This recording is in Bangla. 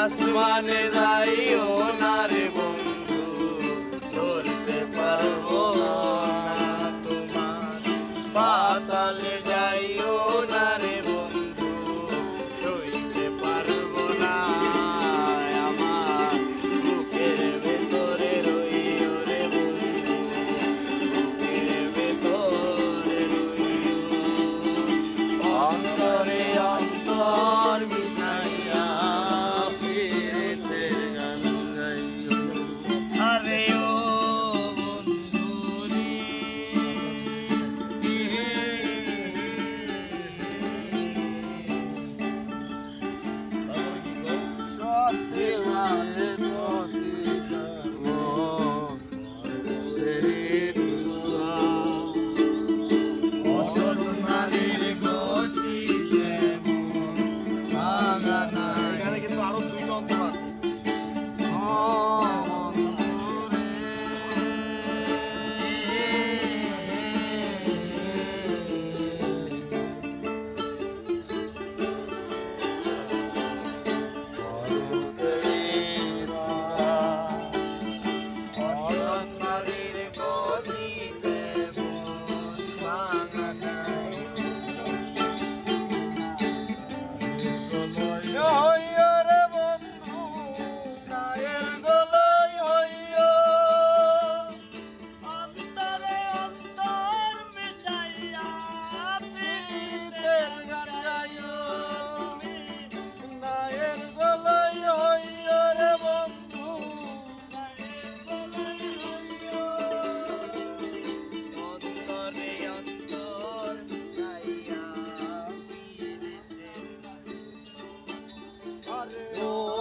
আসমানে যাইও না রে বন্ধু, ধরতে পারবো না তোমার। পাতালে যাইও না রে বন্ধু, সইতে পারবো না আমার। বুকের ভেতরে রইও রে বন্ধু, বুকের ভেতরে রইও। অন্তরে অন্তর মিশাইয়া প্রীতের গান গাইও। আরে ও বন্ধু রে, সব দেওয়ালের প্রতিটা অসৎ নারীর গতি যেমন ভাঙা নাই। এখানে কিন্তু আরো দুইটা অন্তর আছে। অসৎ নারীর গতি যেমন ভাঙা নাই। হইও রে বন্ধু গায়ের গলায় হইও, অন্তরে অন্তর মিশাইয়া প্রীতের গান গাইও। গায়ের গলায় হইও রে বন্ধু, গায়ের গলায় হইও, অন্তরে অন্তর মিশাইয়া প্রীতের গান। আরে ও